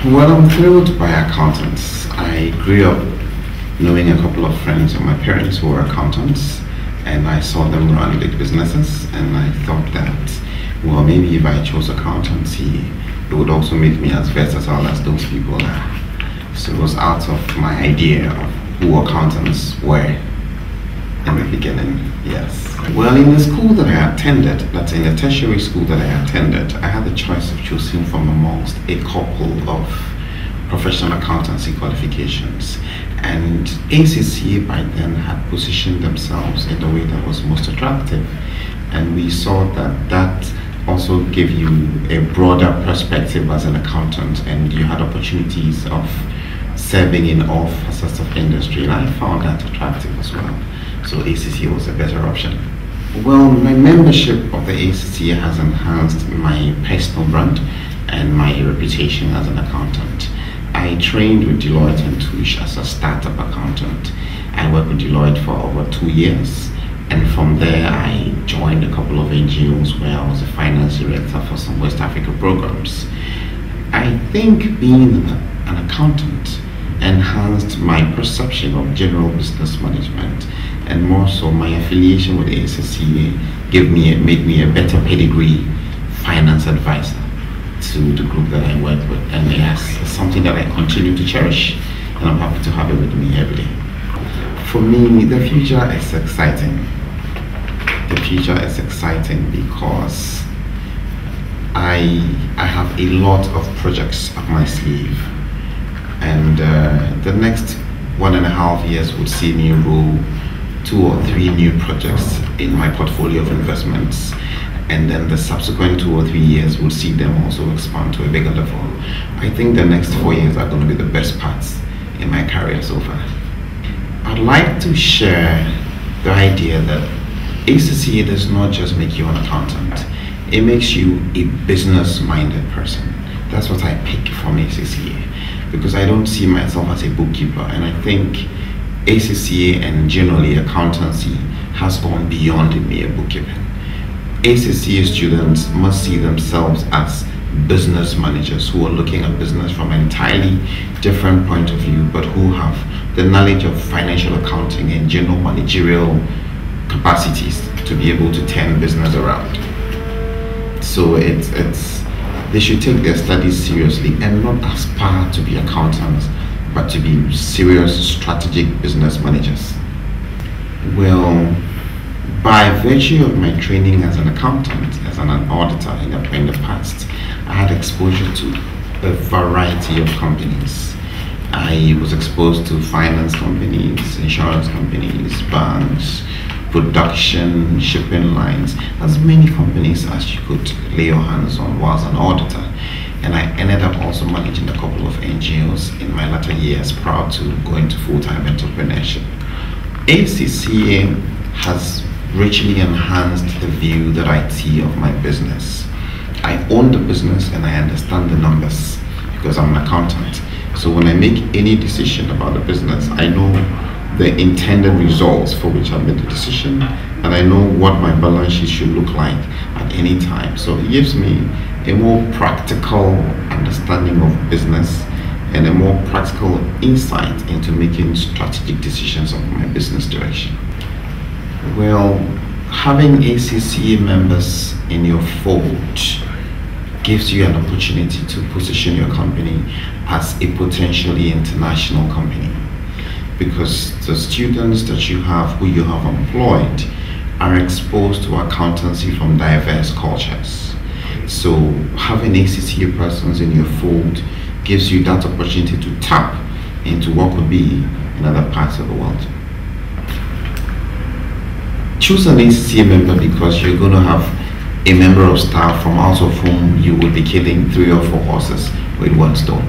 Well, I'm thrilled by accountants. I grew up knowing a couple of friends of my parents who were accountants, and I saw them run big businesses, and I thought that, well, maybe if I chose accountancy, it would also make me as versatile as those people are. So it was out of my idea of who accountants were in the beginning, yes. Well, in the school that I attended, that's in the tertiary school that I attended, I had the choice of choosing from amongst a couple of professional accountancy qualifications. And ACCA by then had positioned themselves in the way that was most attractive. And we saw that that also gave you a broader perspective as an accountant, and you had opportunities of serving in all facets of industry, and I found that attractive as well. So ACCA was a better option. Well, my membership of the ACCA has enhanced my personal brand and my reputation as an accountant. I trained with Deloitte and Touche as a startup accountant. I worked with Deloitte for over 2 years, and from there I joined a couple of NGOs where I was a finance director for some West Africa programs. I think being an accountant enhanced my perception of general business management, and more so my affiliation with ACCA made me a better pedigree finance advisor to the group that I work with, and yes, it's something that I continue to cherish, and I'm happy to have it with me every day. For me, the future is exciting. The future is exciting because I have a lot of projects up my sleeve, and the next 1.5 years would see me roll 2 or 3 new projects in my portfolio of investments, and then the subsequent 2 or 3 years will see them also expand to a bigger level. I think the next 4 years are going to be the best parts in my career so far. I'd like to share the idea that ACCA does not just make you an accountant, it makes you a business-minded person. That's what I pick from ACCA, because I don't see myself as a bookkeeper, and I think ACCA and generally accountancy has gone beyond mere bookkeeping. ACCA students must see themselves as business managers who are looking at business from an entirely different point of view, but who have the knowledge of financial accounting and general managerial capacities to be able to turn business around. So they should take their studies seriously and not aspire to be accountants, but to be serious strategic business managers. Well, by virtue of my training as an accountant, as an auditor in the past, I had exposure to a variety of companies. I was exposed to finance companies, insurance companies, banks, production, shipping lines, as many companies as you could lay your hands on while as an auditor. And I ended up also managing a couple of NGOs in my latter years prior to going to full-time entrepreneurship. ACCA has richly enhanced the view that I see of my business. I own the business and I understand the numbers because I'm an accountant. So when I make any decision about the business, I know the intended results for which I made the decision, and I know what my balance sheet should look like at any time. So it gives me a more practical understanding of business and a more practical insight into making strategic decisions of my business direction. Well, having ACCA members in your fold gives you an opportunity to position your company as a potentially international company, because the students that you have, who you have employed, are exposed to accountancy from diverse cultures. So having ACCA persons in your fold gives you that opportunity to tap into what could be in other parts of the world. Choose an ACCA member because you're going to have a member of staff from out of whom you will be killing 3 or 4 horses with 1 stone.